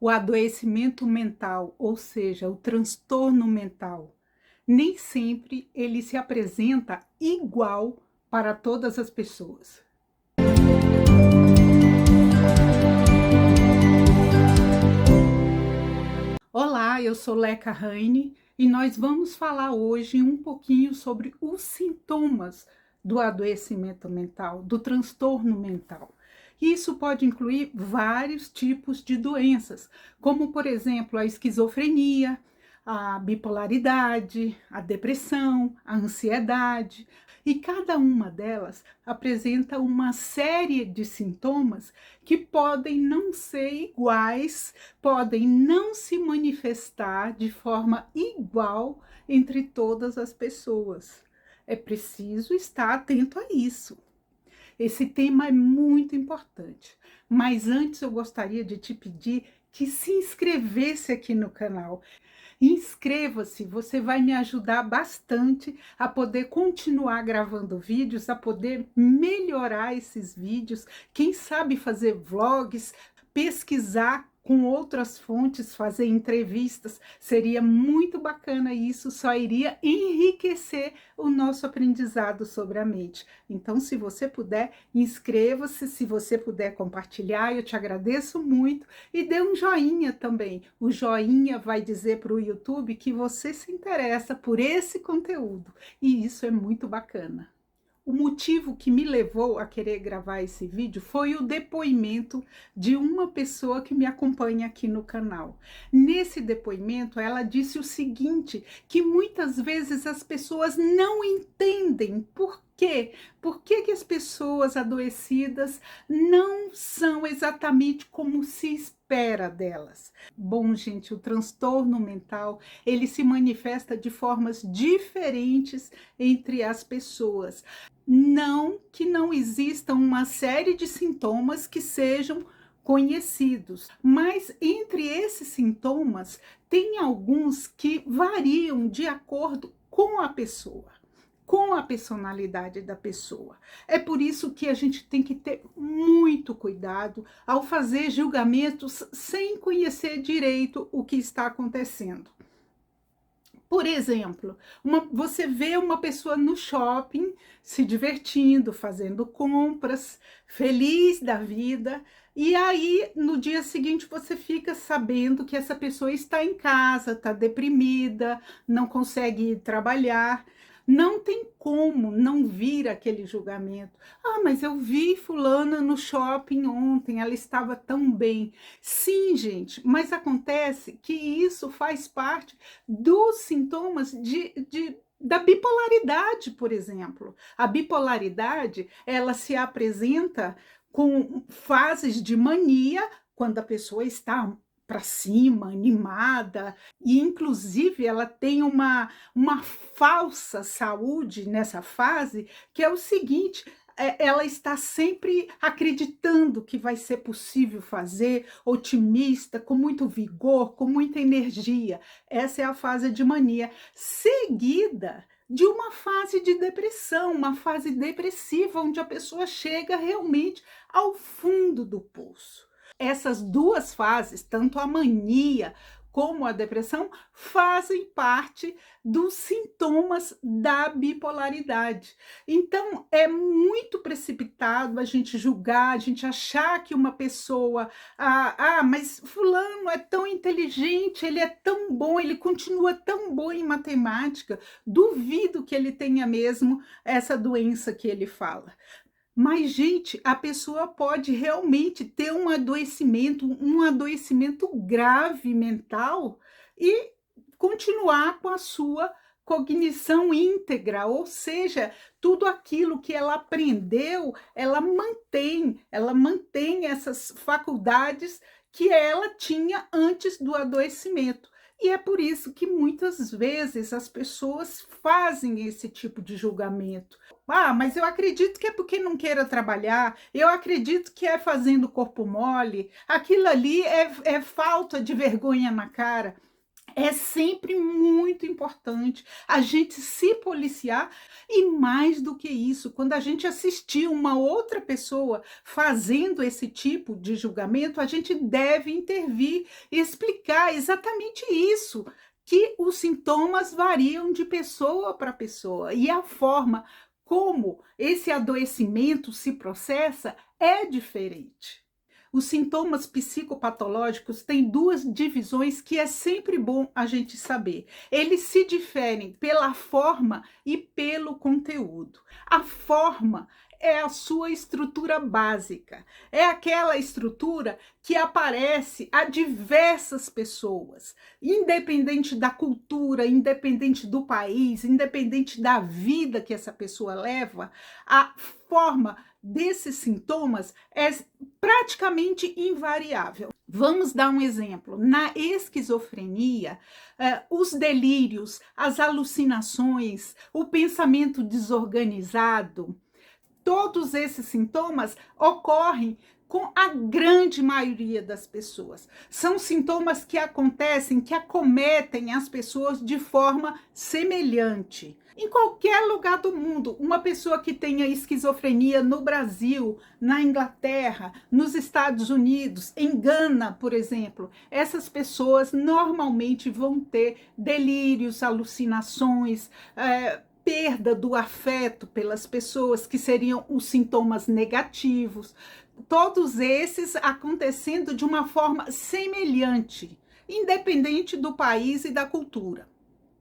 O adoecimento mental, ou seja, o transtorno mental, nem sempre ele se apresenta igual para todas as pessoas. Olá, eu sou Leca Raine e nós vamos falar hoje um pouquinho sobre os sintomas do adoecimento mental, do transtorno mental. Isso pode incluir vários tipos de doenças, como, por exemplo, a esquizofrenia, a bipolaridade, a depressão, a ansiedade, e cada uma delas apresenta uma série de sintomas que podem não ser iguais, podem não se manifestar de forma igual entre todas as pessoas. É preciso estar atento a isso. Esse tema é muito importante, mas antes eu gostaria de te pedir que se inscrevesse aqui no canal. Inscreva-se, você vai me ajudar bastante a poder continuar gravando vídeos, a poder melhorar esses vídeos, quem sabe fazer vlogs, pesquisar com outras fontes, fazer entrevistas, seria muito bacana e isso só iria enriquecer o nosso aprendizado sobre a mente. Então, se você puder, inscreva-se, se você puder compartilhar, eu te agradeço muito e dê um joinha também. O joinha vai dizer para o YouTube que você se interessa por esse conteúdo e isso é muito bacana. O motivo que me levou a querer gravar esse vídeo foi o depoimento de uma pessoa que me acompanha aqui no canal. Nesse depoimento, ela disse o seguinte, que muitas vezes as pessoas não entendem por quê? Por que as pessoas adoecidas não são exatamente como se espera delas? Bom, gente, o transtorno mental, ele se manifesta de formas diferentes entre as pessoas. Não que não existam uma série de sintomas que sejam conhecidos, mas entre esses sintomas tem alguns que variam de acordo com a pessoa, com a personalidade da pessoa. É por isso que a gente tem que ter muito cuidado ao fazer julgamentos sem conhecer direito o que está acontecendo. Por exemplo, você vê uma pessoa no shopping se divertindo, fazendo compras, feliz da vida, e aí no dia seguinte você fica sabendo que essa pessoa está em casa, está deprimida, não consegue ir trabalhar. Não tem como não vir aquele julgamento. Ah, mas eu vi fulana no shopping ontem, ela estava tão bem. Sim, gente, mas acontece que isso faz parte dos sintomas da bipolaridade, por exemplo. A bipolaridade, ela se apresenta com fases de mania, quando a pessoa está para cima, animada, e inclusive ela tem uma falsa saúde nessa fase, que é o seguinte, ela está sempre acreditando que vai ser possível fazer, otimista, com muito vigor, com muita energia. Essa é a fase de mania, seguida de uma fase de depressão, uma fase depressiva, onde a pessoa chega realmente ao fundo do poço. Essas duas fases, tanto a mania como a depressão, fazem parte dos sintomas da bipolaridade. Então, é muito precipitado a gente julgar, a gente achar que uma pessoa, mas fulano é tão inteligente, ele é tão bom, ele continua tão bom em matemática, duvido que ele tenha mesmo essa doença que ele fala. Mas, gente, a pessoa pode realmente ter um adoecimento grave mental e continuar com a sua cognição íntegra, ou seja, tudo aquilo que ela aprendeu, ela mantém essas faculdades que ela tinha antes do adoecimento. E é por isso que muitas vezes as pessoas fazem esse tipo de julgamento. Ah, mas eu acredito que é porque não queira trabalhar, eu acredito que é fazendo corpo mole, aquilo ali é falta de vergonha na cara. É sempre muito importante a gente se policiar e mais do que isso, quando a gente assistir uma outra pessoa fazendo esse tipo de julgamento, a gente deve intervir e explicar exatamente isso, que os sintomas variam de pessoa para pessoa e a forma como esse adoecimento se processa é diferente. Os sintomas psicopatológicos têm duas divisões que é sempre bom a gente saber. Eles se diferem pela forma e pelo conteúdo. A forma é a sua estrutura básica, é aquela estrutura que aparece a diversas pessoas, independente da cultura, independente do país, independente da vida que essa pessoa leva, a forma desses sintomas é praticamente invariável. Vamos dar um exemplo. Na esquizofrenia, os delírios, as alucinações, o pensamento desorganizado, todos esses sintomas ocorrem com a grande maioria das pessoas. São sintomas que acontecem, que acometem as pessoas de forma semelhante. Em qualquer lugar do mundo, uma pessoa que tenha esquizofrenia no Brasil, na Inglaterra, nos Estados Unidos, em Gana, por exemplo, essas pessoas normalmente vão ter delírios, alucinações, perda do afeto pelas pessoas, que seriam os sintomas negativos, todos esses acontecendo de uma forma semelhante, independente do país e da cultura.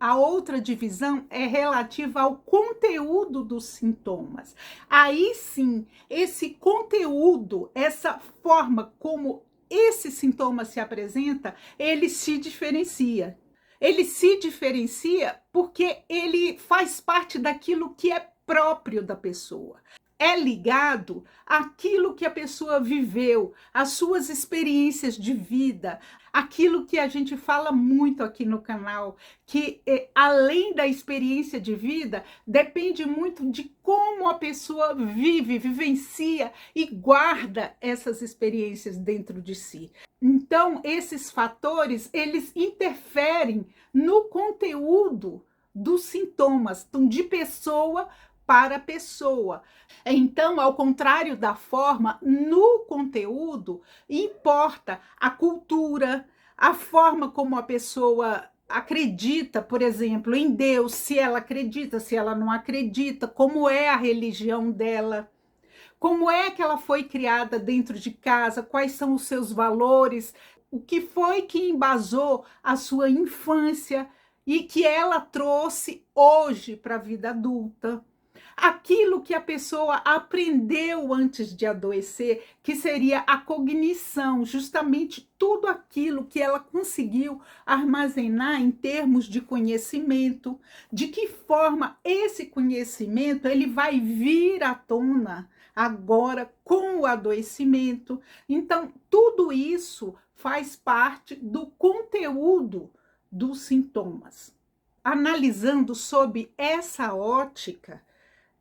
A outra divisão é relativa ao conteúdo dos sintomas. Aí sim, esse conteúdo, essa forma como esse sintoma se apresenta, ele se diferencia. Ele se diferencia porque ele faz parte daquilo que é próprio da pessoa. É ligado àquilo que a pessoa viveu, às suas experiências de vida, aquilo que a gente fala muito aqui no canal, que além da experiência de vida, depende muito de como a pessoa vive, vivencia e guarda essas experiências dentro de si. Então, esses fatores, eles interferem no conteúdo dos sintomas, então, de pessoa para pessoa. Então, ao contrário da forma, no conteúdo importa a cultura, a forma como a pessoa acredita, por exemplo, em Deus, se ela acredita, se ela não acredita, como é a religião dela, como é que ela foi criada dentro de casa, quais são os seus valores, o que foi que embasou a sua infância e que ela trouxe hoje para a vida adulta. Aquilo que a pessoa aprendeu antes de adoecer, que seria a cognição, justamente tudo aquilo que ela conseguiu armazenar em termos de conhecimento, de que forma esse conhecimento ele vai vir à tona agora com o adoecimento. Então, tudo isso faz parte do conteúdo dos sintomas. Analisando sob essa ótica,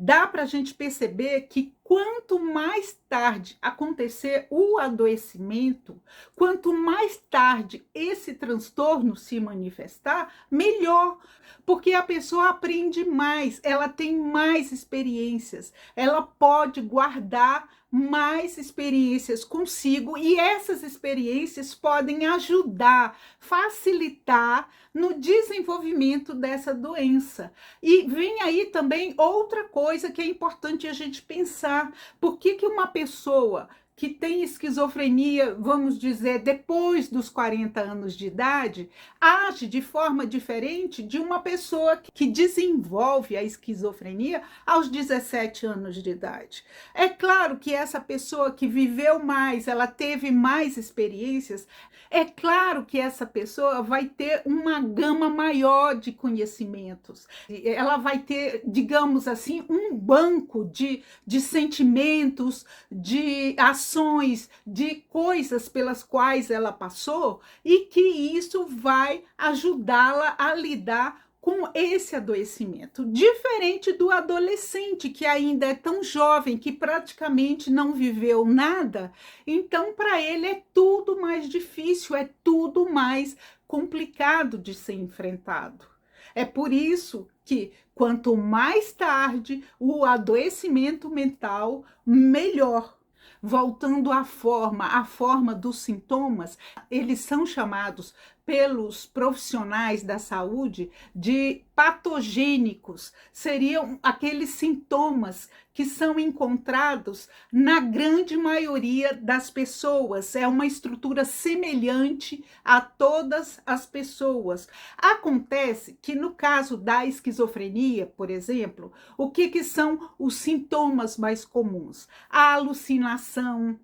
dá para a gente perceber que quanto mais tarde acontecer o adoecimento, quanto mais tarde esse transtorno se manifestar, melhor, porque a pessoa aprende mais, ela tem mais experiências, ela pode guardar mais experiências consigo e essas experiências podem ajudar, facilitar no desenvolvimento dessa doença. E vem aí também outra coisa que é importante a gente pensar. Por que uma pessoa que tem esquizofrenia, vamos dizer, depois dos 40 anos de idade, age de forma diferente de uma pessoa que desenvolve a esquizofrenia aos 17 anos de idade? É claro que essa pessoa que viveu mais, ela teve mais experiências, é claro que essa pessoa vai ter uma gama maior de conhecimentos. Ela vai ter, digamos assim, um banco de sentimentos, de ações, de coisas pelas quais ela passou e que isso vai ajudá-la a lidar com esse adoecimento, diferente do adolescente que ainda é tão jovem, que praticamente não viveu nada, então para ele é tudo mais difícil, é tudo mais complicado de ser enfrentado. É por isso que, quanto mais tarde o adoecimento mental, melhor. Voltando à forma dos sintomas, eles são chamados pelos profissionais da saúde de patogênicos. Seriam aqueles sintomas que são encontrados na grande maioria das pessoas. É uma estrutura semelhante a todas as pessoas. Acontece que no caso da esquizofrenia, por exemplo, o que são os sintomas mais comuns? A alucinação,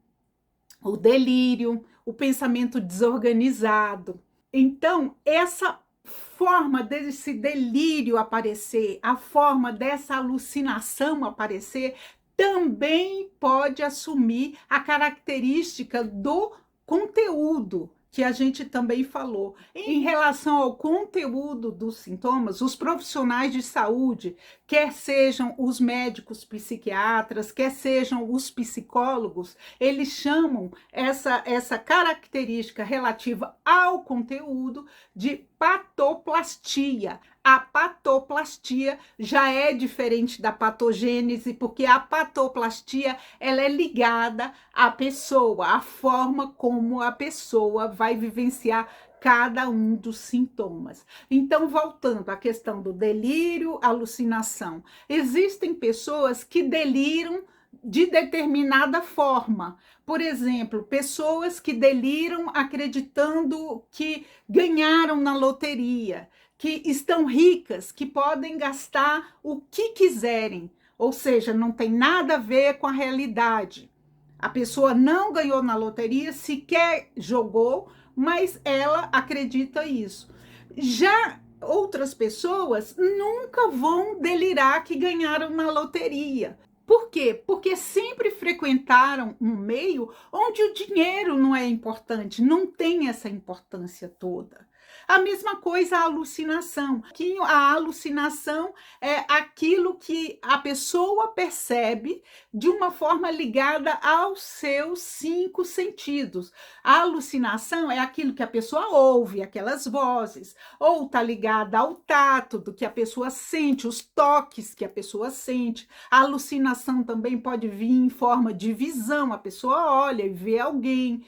o delírio, o pensamento desorganizado. Então, essa forma desse delírio aparecer, a forma dessa alucinação aparecer, também pode assumir a característica do conteúdo, que a gente também falou. Em relação ao conteúdo dos sintomas, os profissionais de saúde, quer sejam os médicos psiquiatras, quer sejam os psicólogos, eles chamam essa característica relativa ao conteúdo de patoplastia. A patoplastia já é diferente da patogênese, porque a patoplastia ela é ligada à pessoa, à forma como a pessoa vai vivenciar cada um dos sintomas. Então, voltando à questão do delírio, alucinação, existem pessoas que deliram de determinada forma. Por exemplo, pessoas que deliram acreditando que ganharam na loteria, que estão ricas, que podem gastar o que quiserem, ou seja, não tem nada a ver com a realidade. A pessoa não ganhou na loteria, sequer jogou, mas ela acredita isso. Já outras pessoas nunca vão delirar que ganharam na loteria. Por quê? Porque sempre frequentaram um meio onde o dinheiro não é importante, não tem essa importância toda. A mesma coisa a alucinação. A alucinação é aquilo que a pessoa percebe de uma forma ligada aos seus 5 sentidos. A alucinação é aquilo que a pessoa ouve, aquelas vozes, ou está ligada ao tato, do que a pessoa sente, os toques que a pessoa sente. A alucinação também pode vir em forma de visão, a pessoa olha e vê alguém.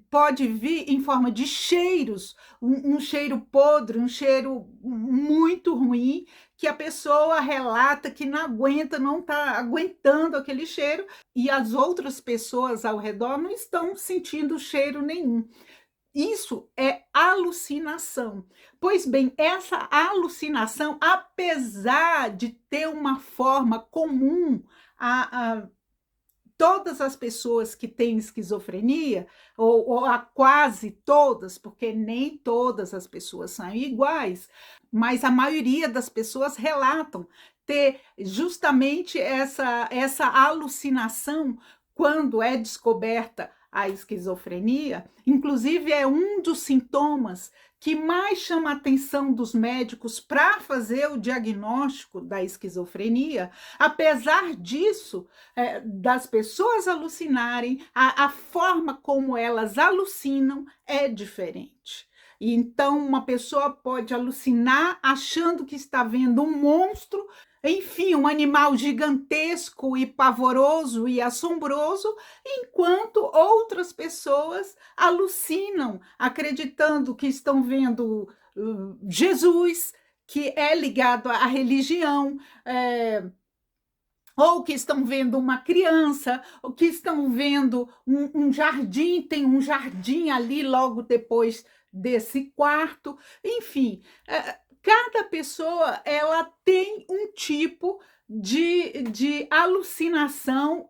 Pode vir em forma de cheiros, um cheiro podre, um cheiro muito ruim, que a pessoa relata que não aguenta, não está aguentando aquele cheiro, e as outras pessoas ao redor não estão sentindo cheiro nenhum. Isso é alucinação. Pois bem, essa alucinação, apesar de ter uma forma comum a todas as pessoas que têm esquizofrenia, ou a quase todas, porque nem todas as pessoas são iguais, mas a maioria das pessoas relatam ter justamente essa alucinação quando é descoberta a esquizofrenia. Inclusive, é um dos sintomas que mais chama a atenção dos médicos para fazer o diagnóstico da esquizofrenia. Apesar disso, das pessoas alucinarem, a forma como elas alucinam é diferente. Então, uma pessoa pode alucinar achando que está vendo um monstro, enfim, um animal gigantesco e pavoroso e assombroso, enquanto outras pessoas alucinam, acreditando que estão vendo Jesus, que é ligado à religião, ou que estão vendo uma criança, ou que estão vendo um jardim, tem um jardim ali logo depois desse quarto, enfim, cada pessoa ela tem um tipo de alucinação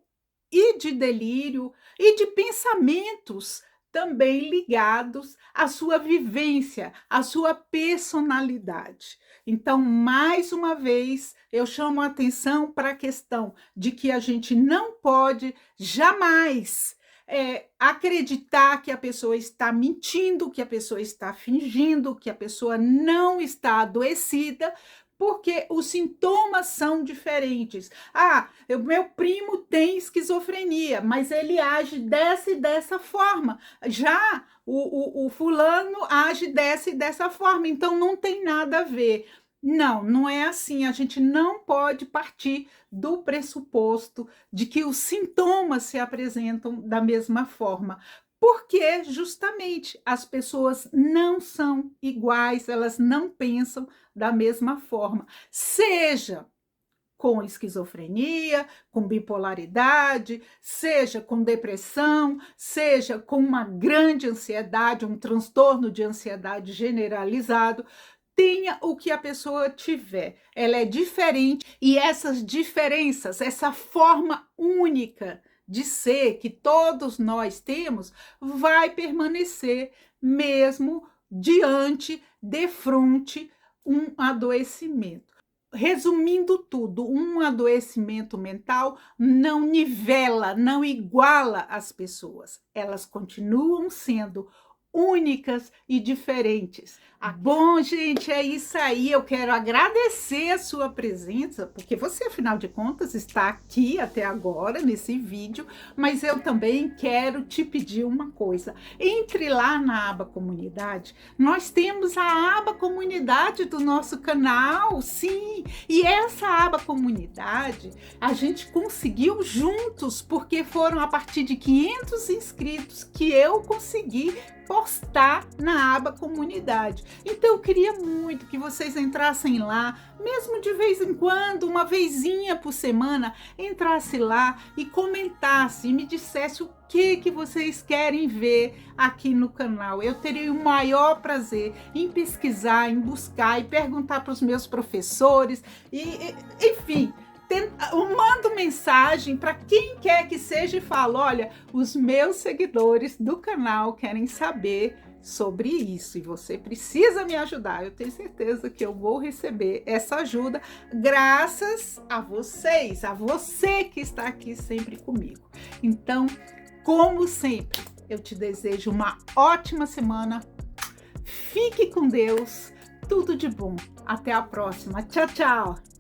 e de delírio e de pensamentos também ligados à sua vivência, à sua personalidade. Então, mais uma vez, eu chamo a atenção para a questão de que a gente não pode jamais acreditar que a pessoa está mentindo, que a pessoa está fingindo, que a pessoa não está adoecida, porque os sintomas são diferentes. Meu primo tem esquizofrenia, mas ele age dessa e dessa forma. Já o fulano age dessa e dessa forma, então não tem nada a ver. Não, não é assim. A gente não pode partir do pressuposto de que os sintomas se apresentam da mesma forma, porque justamente as pessoas não são iguais, elas não pensam da mesma forma, seja com esquizofrenia, com bipolaridade, seja com depressão, seja com uma grande ansiedade, um transtorno de ansiedade generalizado. Tenha o que a pessoa tiver, ela é diferente e essas diferenças, essa forma única de ser que todos nós temos, vai permanecer mesmo de frente um adoecimento. Resumindo tudo, um adoecimento mental não nivela, não iguala as pessoas. Elas continuam sendo únicas e diferentes. Bom, gente, é isso aí. Eu quero agradecer a sua presença, porque você, afinal de contas, está aqui até agora nesse vídeo, mas eu também quero te pedir uma coisa. Entre lá na aba comunidade, nós temos a aba comunidade do nosso canal, sim, e essa aba comunidade a gente conseguiu juntos, porque foram a partir de 500 inscritos que eu consegui postar na aba comunidade. Então eu queria muito que vocês entrassem lá, mesmo de vez em quando, uma vezinha por semana, entrasse lá e comentasse e me dissesse o que vocês querem ver aqui no canal. Eu teria o maior prazer em pesquisar, em buscar e perguntar para os meus professores enfim, eu mando mensagem para quem quer que seja e falo, olha, os meus seguidores do canal querem saber sobre isso e você precisa me ajudar. Eu tenho certeza que eu vou receber essa ajuda graças a vocês, a você que está aqui sempre comigo. Então, como sempre, eu te desejo uma ótima semana. Fique com Deus, tudo de bom. Até a próxima. Tchau, tchau.